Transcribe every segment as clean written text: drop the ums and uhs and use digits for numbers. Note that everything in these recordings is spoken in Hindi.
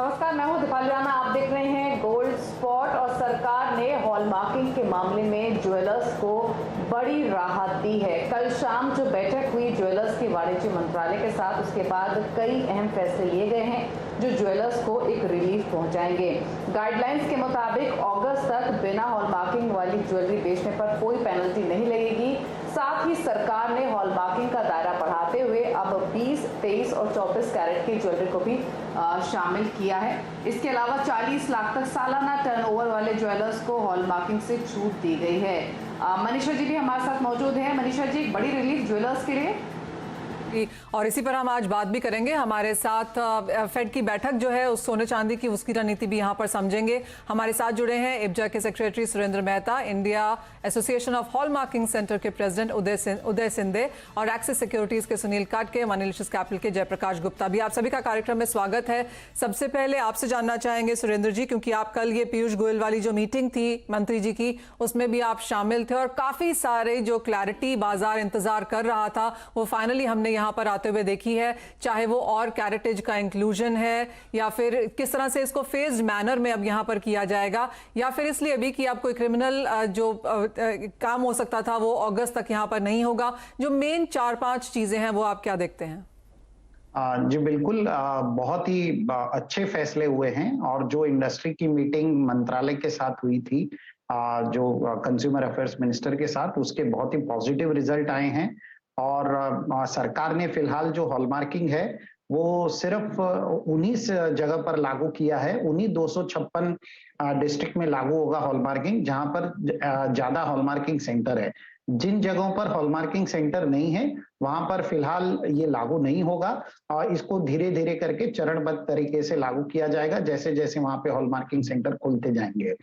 नमस्कार, मैं हूं दीपाली राणा। आप देख रहे हैं गोल्ड स्पॉट। और सरकार ने हॉलमार्किंग के मामले में ज्वेलर्स को बड़ी राहत दी है। कल शाम जो बैठक हुई ज्वेलर्स की वाणिज्य मंत्रालय के साथ, उसके बाद कई अहम फैसले लिए गए हैं जो ज्वेलर्स को एक रिलीफ पहुंचाएंगे। गाइडलाइंस के मुताबिक अगस्त तक बिना हॉलमार्किंग वाली ज्वेलरी बेचने पर कोई पेनल्टी नहीं लगेगी। साथ ही सरकार ने हॉलमार्किंग का दायरा बढ़ाते हुए अब 20, 23 और 24 कैरेट की ज्वेलरी को भी शामिल किया है। इसके अलावा 40 लाख तक सालाना टर्नओवर वाले ज्वेलर्स को हॉलमार्किंग से छूट दी गई है। मनीषा जी भी हमारे साथ मौजूद हैं। मनीषा जी, एक बड़ी रिलीफ ज्वेलर्स के लिए, और इसी पर हम आज बात भी करेंगे। हमारे साथ फेड की बैठक जो है उस सोने चांदी की उसकी रणनीति भी यहाँ पर समझेंगे। हमारे साथ जुड़े हैं इब्जा के secretary Surendra Mehta, India association of hallmarking centre के प्रेसिडेंट उदय सिंधे और एक्सिस सिक्योरिटीज के सुनील काटके, मनीलिशियस कैपिटल के जयप्रकाश गुप्ता भी। आप सभी का कार्यक्रम में स्वागत है। सबसे पहले आपसे जानना चाहेंगे सुरेंद्र जी, क्योंकि आप कल ये पीयूष गोयल वाली जो मीटिंग थी मंत्री जी की, उसमें भी आप शामिल थे और काफी सारे जो क्लैरिटी बाजार इंतजार कर रहा था वो फाइनली हमने यहाँ पर आते हुए देखी है। चाहे वो और कैरेटेज का इंक्लूजन है या फिर किस तरह से इसको फेज्ड मैनर में अब यहाँ पर किया जाएगा, या फिर इसलिए भी कि अब कोई क्रिमिनल जो काम हो सकता था वो अगस्त तक यहाँ पर नहीं होगा। जो मेन 4-5 चीजें हैं वो आप क्या देखते हैं? जी बिल्कुल, बहुत ही अच्छे फैसले हुए हैं। और जो इंडस्ट्री की मीटिंग मंत्रालय के साथ हुई थी, जो कंज्यूमर अफेयर्स मिनिस्टर के साथ, उसके बहुत ही पॉजिटिव रिजल्ट आए हैं। और सरकार ने फिलहाल जो हॉलमार्किंग है वो सिर्फ 19 जगह पर लागू किया है। उन्हीं 256 डिस्ट्रिक्ट में लागू होगा हॉलमार्किंग, जहां पर ज्यादा हॉलमार्किंग सेंटर है। जिन जगहों पर हॉलमार्किंग सेंटर नहीं है वहां पर फिलहाल ये लागू नहीं होगा और इसको धीरे धीरे करके चरणबद्ध तरीके से लागू किया जाएगा, जैसे जैसे वहां पे हॉलमार्किंग सेंटर खुलते जाएंगे।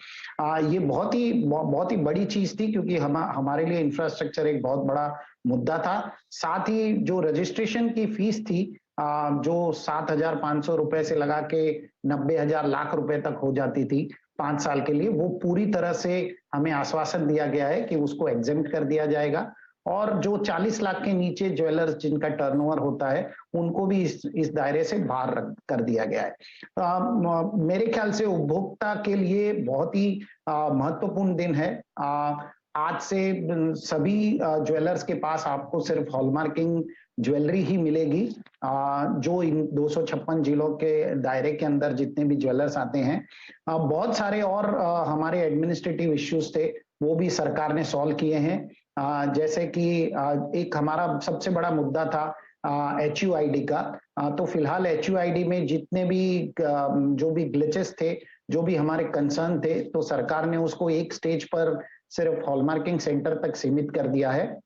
ये बहुत ही बड़ी चीज थी, क्योंकि हमारे लिए इंफ्रास्ट्रक्चर एक बहुत बड़ा मुद्दा था। साथ ही जो रजिस्ट्रेशन की फीस थी, जो 7,500 रुपए से लगा के 90,000 लाख रुपए तक हो जाती थी 5 साल के लिए, वो पूरी तरह से हमें आश्वासन दिया गया है कि उसको एग्जेम्प्ट कर दिया जाएगा। और जो 40 लाख के नीचे ज्वेलर्स जिनका टर्नओवर होता है उनको भी इस दायरे से बाहर कर दिया गया है। मेरे ख्याल से उपभोक्ता के लिए बहुत ही महत्वपूर्ण दिन है। आज से सभी ज्वेलर्स के पास आपको सिर्फ हॉलमार्किंग ज्वेलरी ही मिलेगी। जो इन 256 जिलों के दायरे के अंदर जितने भी ज्वेलर्स आते हैं, बहुत सारे और हमारे एडमिनिस्ट्रेटिव इश्यूज थे, वो भी सरकार ने सॉल्व किए हैं। जैसे कि एक हमारा सबसे बड़ा मुद्दा था HUID का। तो फिलहाल HUID में जितने भी जो भी ग्लिचेस थे, जो भी हमारे कंसर्न थे, तो सरकार ने उसको एक स्टेज पर सिर्फ हॉलमार्किंग सेंटर तक सीमित कर दिया है।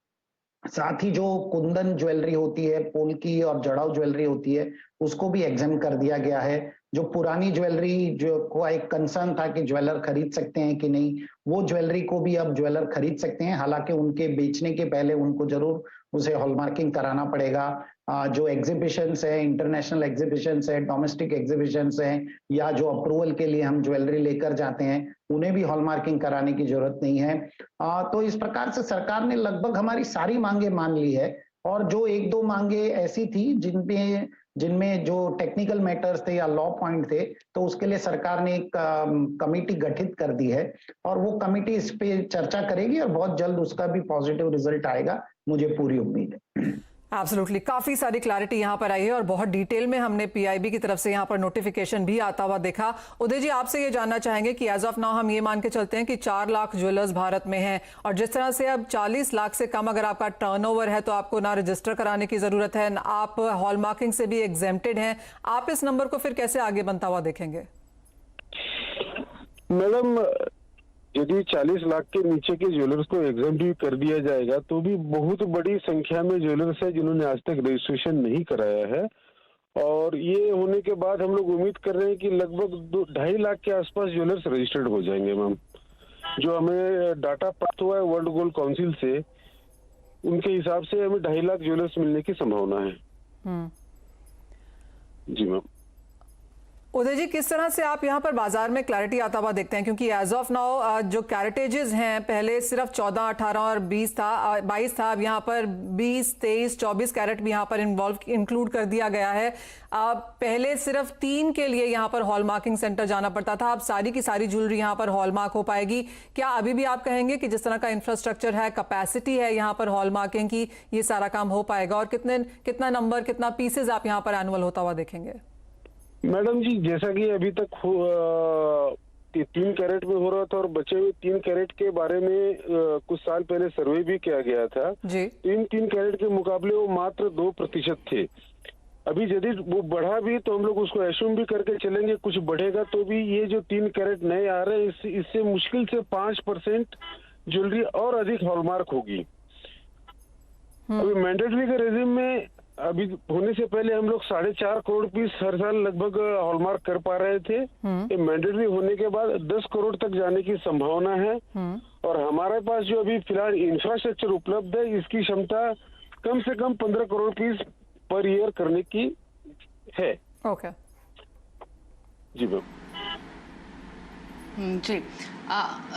साथ ही जो कुंदन ज्वेलरी होती है, पोल्की और जड़ाऊ ज्वेलरी होती है, उसको भी एग्जाम कर दिया गया है। जो पुरानी ज्वेलरी जो को एक कंसर्न था कि ज्वेलर खरीद सकते हैं कि नहीं, वो ज्वेलरी को भी अब ज्वेलर खरीद सकते हैं। हालांकि उनके बेचने के पहले उनको जरूर उसे हॉलमार्किंग कराना पड़ेगा। जो एग्जीबिशंस है, इंटरनेशनल एग्जीबिशंस है, डोमेस्टिक एग्जीबिशंस हैं, या जो अप्रूवल के लिए हम ज्वेलरी लेकर जाते हैं, उन्हें भी हॉलमार्किंग कराने की जरूरत नहीं है। तो इस प्रकार से सरकार ने लगभग हमारी सारी मांगे मान ली है। और जो 1-2 मांगे ऐसी थी जिनमें जो टेक्निकल मैटर्स थे या लॉ पॉइंट थे, तो उसके लिए सरकार ने एक कमेटी गठित कर दी है और वो कमेटी इस पे चर्चा करेगी और बहुत जल्द उसका भी पॉजिटिव रिजल्ट आएगा, मुझे पूरी उम्मीद है। एब्सोल्युटली, काफी सारी क्लैरिटी यहाँ पर आई है और बहुत डिटेल में हमने PIB की तरफ से यहाँ पर नोटिफिकेशन भी आता हुआ देखा। उदय जी, आपसे ये जानना चाहेंगे कि एज ऑफ नाउ हम ये मान के चलते हैं कि 4 लाख ज्वेलर्स भारत में हैं, और जिस तरह से अब 40 लाख से कम अगर आपका टर्नओवर है तो आपको ना रजिस्टर कराने की जरूरत है, ना आप हॉलमार्किंग से भी एग्जेम्प्टेड हैं। आप इस नंबर को फिर कैसे आगे बनता हुआ देखेंगे? मैडम, यदि 40 लाख के नीचे के ज्वेलर्स को एग्जाम भी कर दिया जाएगा तो भी बहुत बड़ी संख्या में ज्वेलर्स है जिन्होंने आज तक रजिस्ट्रेशन नहीं कराया है। और ये होने के बाद हम लोग उम्मीद कर रहे हैं कि लगभग 2.5 लाख के आसपास ज्वेलर्स रजिस्टर्ड हो जाएंगे। मैम, जो हमें डाटा प्राप्त हुआ है वर्ल्ड गोल्ड काउंसिल से, उनके हिसाब से हमें 2.5 लाख ज्वेलर्स मिलने की संभावना है। जी मैम। उदय जी, किस तरह से आप यहाँ पर बाजार में क्लैरिटी आता हुआ देखते हैं, क्योंकि एज ऑफ नाउ जो कैरेटेजेस हैं पहले सिर्फ 14, 18 और 22 था, अब यहाँ पर 20, 23, 24 कैरेट भी यहाँ पर इंक्लूड कर दिया गया है। पहले सिर्फ 3 के लिए यहाँ पर हॉलमार्किंग सेंटर जाना पड़ता था, अब सारी की सारी ज्वेलरी यहाँ पर हॉलमार्क हो पाएगी। क्या अभी भी आप कहेंगे कि जिस तरह का इंफ्रास्ट्रक्चर है, कैपेसिटी है यहाँ पर हॉलमार्किंग की, ये सारा काम हो पाएगा? और कितना नंबर, कितना पीसेज आप यहाँ पर एनुअल होता हुआ देखेंगे? मैडम जी, जैसा कि अभी तक 3 कैरेट में हो रहा था और बचे हुए 3 कैरेट के बारे में कुछ साल पहले सर्वे भी किया गया था जी। 3 कैरेट के मुकाबले वो मात्र 2% थे। अभी यदि वो बढ़ा भी तो हम लोग उसको एश्यूम भी करके चलेंगे, कुछ बढ़ेगा तो भी ये जो 3 कैरेट नए आ रहे हैं इससे मुश्किल से 5% ज्वेलरी और अधिक हॉलमार्क होगी। अभी मैंडेटरी के रेजिम में अभी होने से पहले हम लोग 4.5 करोड़ पीस हर साल लगभग हॉलमार्क कर पा रहे थे। ये मैंडेटरी होने के बाद 10 करोड़ तक जाने की संभावना है। और हमारे पास जो अभी फिलहाल इंफ्रास्ट्रक्चर उपलब्ध है, इसकी क्षमता कम से कम 15 करोड़ पीस पर ईयर करने की है। ओके जी मैम। जी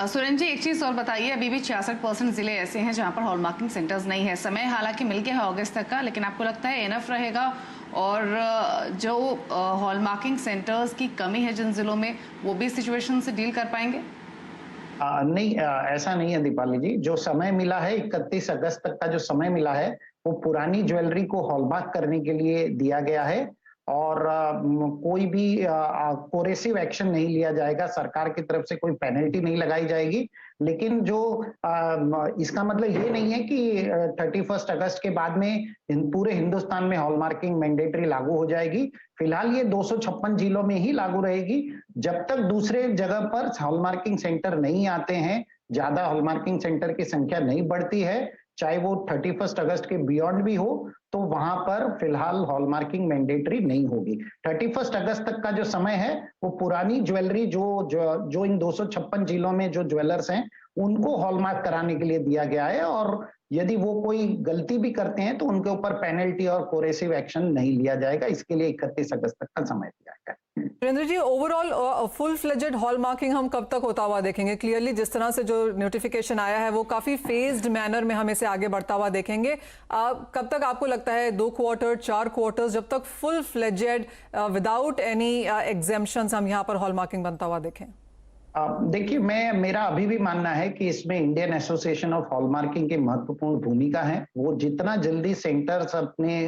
सुरेंद्र जी, एक चीज और बताइए, अभी भी 66% जिले ऐसे हैं जहां पर हॉलमार्किंग सेंटर्स नहीं है। समय हालांकि मिल गया है अगस्त तक का, लेकिन आपको लगता है इनफ रहेगा? और जो हॉलमार्किंग सेंटर्स की कमी है जिन जिलों में, वो भी सिचुएशन से डील कर पाएंगे? नहीं, ऐसा नहीं है दीपाली जी। जो समय मिला है 31 अगस्त तक का जो समय मिला है वो पुरानी ज्वेलरी को हॉलमार्क करने के लिए दिया गया है और कोई भी कोरेसिव एक्शन नहीं लिया जाएगा, सरकार की तरफ से कोई पेनल्टी नहीं लगाई जाएगी। लेकिन जो इसका मतलब ये नहीं है कि 31 अगस्त के बाद में पूरे हिंदुस्तान में हॉलमार्किंग मैंडेटरी लागू हो जाएगी। फिलहाल ये 256 जिलों में ही लागू रहेगी। जब तक दूसरे जगह पर हॉलमार्किंग सेंटर नहीं आते हैं, ज्यादा हॉलमार्किंग सेंटर की संख्या नहीं बढ़ती है, चाहे वो 31 अगस्त के बियॉन्ड भी हो, तो वहां पर फिलहाल हॉलमार्किंग मैंडेटरी नहीं होगी। 31 अगस्त तक का जो समय है वो पुरानी ज्वेलरी जो इन 256 जिलों में जो ज्वेलर्स हैं उनको हॉलमार्क कराने के लिए दिया गया है। और यदि वो कोई गलती भी करते हैं तो उनके ऊपर पेनल्टी और कोरेसिव एक्शन नहीं लिया जाएगा। इसके लिए 31 अगस्त तक का समय दिया गया है। सुरेंद्र जी, ओवरऑल फुल फ्लेजेड हॉलमार्किंग हम कब तक होता हुआ देखेंगे? क्लियरली जिस तरह से जो नोटिफिकेशन आया है वो काफी फेज्ड मैनर में हम इसे आगे बढ़ता हुआ देखेंगे। कब तक आपको लगता है? 2 क्वार्टर, 4 क्वार्टर्स, जब तक full fledged without any exemptions हम यहाँ पर हॉलमार्किंग बनता हुआ देखें? देखिए, मेरा अभी भी मानना है कि इसमें इंडियन एसोसिएशन ऑफ हॉलमार्किंग की महत्वपूर्ण भूमिका है। वो जितना जल्दी सेंटर्स अपने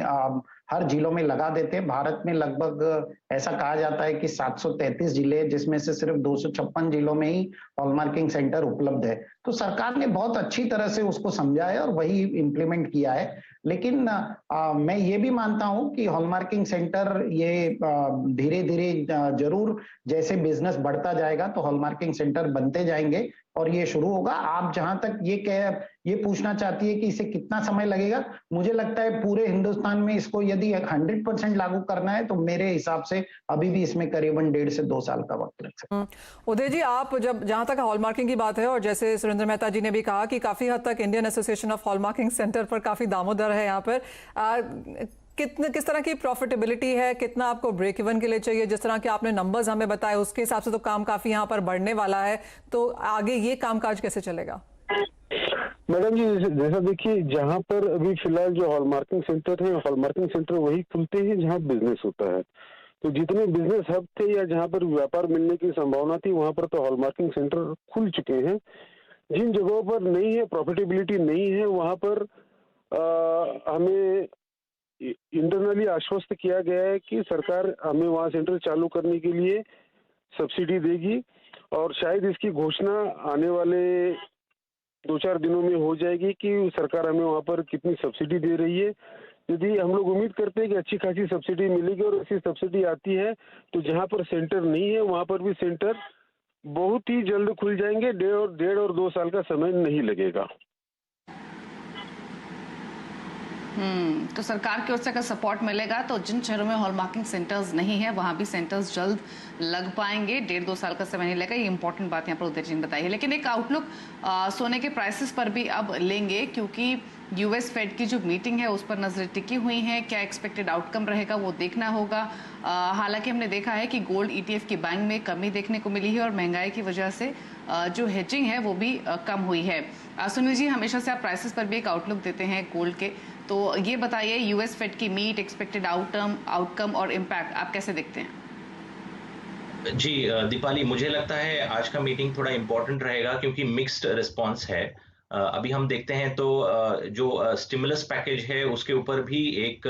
हर जिलों में लगा देते हैं। भारत में लगभग ऐसा कहा जाता है कि 733 जिले, जिसमें से सिर्फ 256 जिलों में ही हॉलमार्किंग सेंटर उपलब्ध है। तो सरकार ने बहुत अच्छी तरह से उसको समझा है और वही इम्प्लीमेंट किया है। लेकिन मैं ये भी मानता हूं कि हॉलमार्किंग सेंटर ये धीरे धीरे जरूर जैसे बिजनेस बढ़ता जाएगा तो हॉलमार्किंग सेंटर बनते जाएंगे और ये शुरू होगा। आप जहां तक ये पूछना चाहती है कि इसे कितना समय लगेगा, मुझे लगता है पूरे हिंदुस्तान में इसको यदि 100% लागू करना है तो मेरे हिसाब से अभी भी इसमें करीबन 1.5 से 2 साल का वक्त लग सकता है। उदय जी, आप जहां तक हॉलमार्किंग की बात है और जैसे सुरेंद्र मेहता जी ने भी कहा कि काफी हद तक Indian association of hallmarking centre पर काफी दामोदर है यहाँ पर, किस तरह की प्रॉफिटेबिलिटी है? कितना आपको ब्रेक इवन के लिए चाहिए? जिस तरह के आपने नंबर्स हमें बताए उसके हिसाब से तो काम काफी यहाँ पर बढ़ने वाला है, तो आगे ये कामकाज कैसे चलेगा? मैडम जी, जैसा देखिए, जहाँ पर अभी फिलहाल जो हॉलमार्किंग सेंटर है, हॉलमार्किंग सेंटर वही खुलते हैं जहाँ बिजनेस होता है। तो जितने बिजनेस हब थे या जहाँ पर व्यापार मिलने की संभावना थी वहां पर तो हॉलमार्किंग सेंटर खुल चुके हैं। जिन जगहों पर नहीं है, प्रॉफिटेबिलिटी नहीं है, वहां पर हमें इंटरनली आश्वस्त किया गया है कि सरकार हमें वहाँ सेंटर चालू करने के लिए सब्सिडी देगी और शायद इसकी घोषणा आने वाले 2-4 दिनों में हो जाएगी कि सरकार हमें वहाँ पर कितनी सब्सिडी दे रही है। यदि हम लोग उम्मीद करते हैं कि अच्छी खासी सब्सिडी मिलेगी और ऐसी सब्सिडी आती है तो जहाँ पर सेंटर नहीं है वहाँ पर भी सेंटर बहुत ही जल्द खुल जाएंगे। 1.5 और 2 साल का समय नहीं लगेगा। तो सरकार की ओर से अगर सपोर्ट मिलेगा तो जिन शहरों में हॉलमार्किंग सेंटर्स नहीं है वहां भी सेंटर्स जल्द लग पाएंगे। 1.5-2 साल का समय नहीं लगेगा, ये इंपॉर्टेंट बात यहाँ पर उदय जी ने बताई है। लेकिन एक आउटलुक सोने के प्राइसेस पर भी अब लेंगे, क्योंकि यूएस फेड की जो मीटिंग है उस पर नजरें टिकी हुई हैं। क्या एक्सपेक्टेड आउटकम रहेगा वो देखना होगा। हालांकि हमने देखा है कि गोल्ड ईटीएफ की बाइंग में कमी देखने को मिली है और महंगाई की वजह से जो हेजिंग है वो भी कम हुई है। सुनील जी, हमेशा से आप प्राइसेस पर भी एक आउटलुक देते हैं गोल्ड के, तो ये बताइए यूएस फेड की मीट, एक्सपेक्टेड आउटकम और इम्पैक्ट आप कैसे देखते हैं? जी दीपाली, मुझे लगता है आज का मीटिंग थोड़ा इम्पोर्टेंट रहेगा क्योंकि मिक्स्ड रिस्पांस है। अभी हम देखते हैं तो जो स्टिमुलस पैकेज है उसके ऊपर भी एक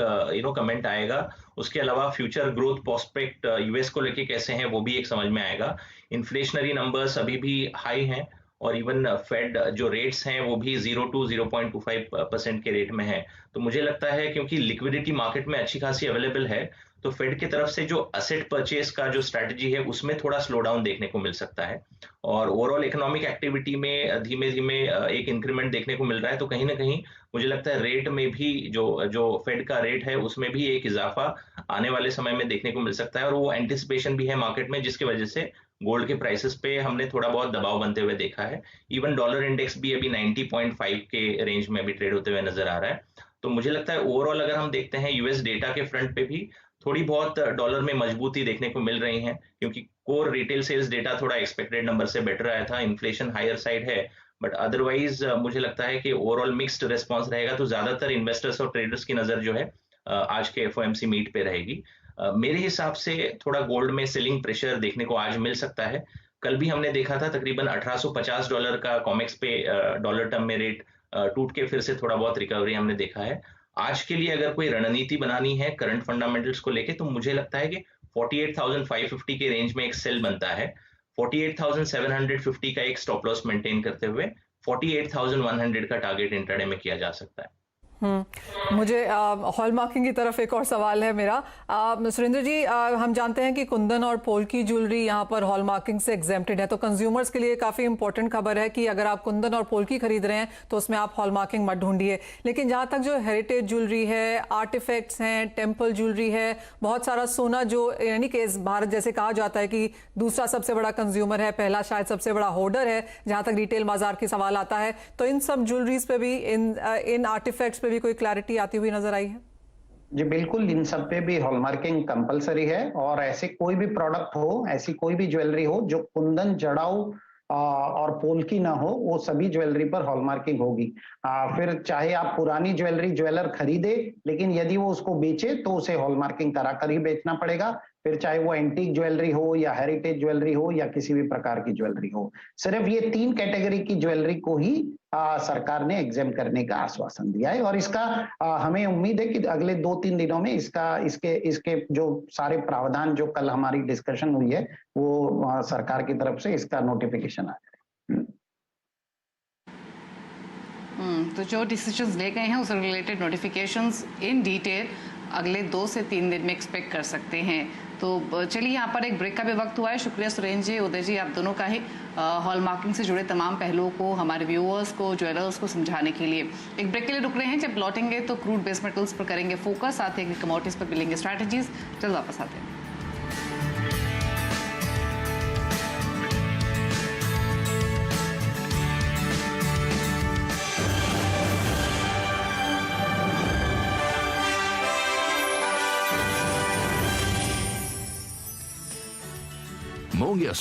कमेंट आएगा। उसके अलावा फ्यूचर ग्रोथ प्रोस्पेक्ट यूएस को लेके कैसे हैं वो भी एक समझ में आएगा। इन्फ्लेशनरी नंबर्स अभी भी हाई हैं और इवन फेड जो रेट्स हैं वो भी 0 to 0.25% के रेट में है। तो मुझे लगता है क्योंकि लिक्विडिटी मार्केट में अच्छी खासी अवेलेबल है, तो फेड की तरफ से जो असेट परचेस का जो स्ट्रैटेजी है उसमें थोड़ा स्लो डाउन देखने को मिल सकता है और ओवरऑल इकोनॉमिक एक्टिविटी में धीमे धीमे एक इंक्रीमेंट देखने को मिल रहा है। तो कहीं ना कहीं मुझे लगता है रेट में भी जो फेड का रेट है उसमें भी एक इजाफा आने वाले समय में देखने को मिल सकता है और वो एंटिसिपेशन भी है मार्केट में, जिसकी वजह से गोल्ड के प्राइसेस पे हमने थोड़ा बहुत दबाव बनते हुए देखा है। इवन डॉलर इंडेक्स भी अभी 90.5 के रेंज में अभी ट्रेड होते हुए नजर आ रहा है। तो मुझे लगता है ओवरऑल अगर हम देखते हैं यूएस डेटा के फ्रंट पे भी थोड़ी बहुत डॉलर में मजबूती देखने को मिल रही है, क्योंकि कोर रिटेल सेल्स डेटा थोड़ा एक्सपेक्टेड नंबर से बेटर आया था। इन्फ्लेशन हायर साइड है, बट अदरवाइज मुझे लगता है कि ओवरऑल मिक्स्ड रिस्पांस रहेगा। तो ज्यादातर इन्वेस्टर्स और ट्रेडर्स की नजर जो है आज के एफओएमसी मीट पे रहेगी। मेरे हिसाब से थोड़ा गोल्ड में सेलिंग प्रेशर देखने को आज मिल सकता है। कल भी हमने देखा था तकरीबन $1850 का कॉमेक्स पे डॉलर टर्म में रेट टूट के फिर से थोड़ा बहुत रिकवरी हमने देखा है। आज के लिए अगर कोई रणनीति बनानी है करंट फंडामेंटल्स को लेके, तो मुझे लगता है कि 48,550 के रेंज में एक सेल बनता है। 48,750 का एक स्टॉप लॉस मेंटेन करते हुए 48,100 का टारगेट इंट्राडे में किया जा सकता है। मुझे हॉलमार्किंग की तरफ एक और सवाल है मेरा। सुरेंद्र जी, हम जानते हैं कि कुंदन और पोल की ज्वेलरी यहाँ पर हॉलमार्किंग से एग्जेम्प्टेड है, तो कंज्यूमर्स के लिए काफ़ी इंपॉर्टेंट खबर है कि अगर आप कुंदन और पोल की खरीद रहे हैं तो उसमें आप हॉलमार्किंग मत ढूंढिए। लेकिन जहाँ तक जो हेरिटेज ज्वेलरी है, आर्टिफैक्ट्स हैं, टेम्पल ज्वेलरी है, बहुत सारा सोना, जो यानी कि भारत जैसे कहा जाता है कि दूसरा सबसे बड़ा कंज्यूमर है, पहला शायद सबसे बड़ा होल्डर है जहाँ तक रिटेल बाजार की सवाल आता है, तो इन सब ज्वेलरीज पे भी, इन आर्टिफैक्ट्स पे भी कोई क्लैरिटी आती हुई नजर आई है? जी बिल्कुल, इन सब पे भी हॉलमार्किंग कंपलसरी है और ऐसे कोई भी प्रोडक्ट हो, ऐसी कोई भी ज्वेलरी हो जो कुंदन, जड़ाऊ और पोल की ना हो, वो सभी ज्वेलरी पर हॉलमार्किंग होगी। फिर चाहे आप पुरानी ज्वेलरी ज्वेलर खरीदे, लेकिन यदि वो उसको बेचे तो उसे हॉलमार्किंग करा कर ही बेचना पड़ेगा। फिर चाहे वो एंटीक ज्वेलरी हो या हेरिटेज ज्वेलरी हो या किसी भी प्रकार की ज्वेलरी हो, सिर्फ ये 3 कैटेगरी की ज्वेलरी को ही सरकार ने एग्जेम करने का आश्वासन दिया है और इसका हमें उम्मीद है कि अगले 2-3 दिनों में इसके जो सारे प्रावधान जो कल हमारी डिस्कशन हुई है वो सरकार की तरफ से इसका नोटिफिकेशन आ जाए। तो जो डिसीजंस ले गए हैं उससे रिलेटेड नोटिफिकेशंस इन डिटेल अगले 2 से 3 दिन में एक्सपेक्ट कर सकते हैं। तो चलिए, यहाँ पर एक ब्रेक का भी वक्त हुआ है। शुक्रिया सुरेंद्र जी, उदय जी, आप दोनों का ही हॉलमार्किंग से जुड़े तमाम पहलुओं को हमारे व्यूअर्स को, ज्वेलर्स को समझाने के लिए। एक ब्रेक के लिए रुक रहे हैं। जब लौटेंगे तो क्रूड बेस मेटल्स पर करेंगे फोकस, साथ ही कमोडिटीज पर मिलेंगे स्ट्रैटेजीज। जल्द वापस आते हैं। Ammonia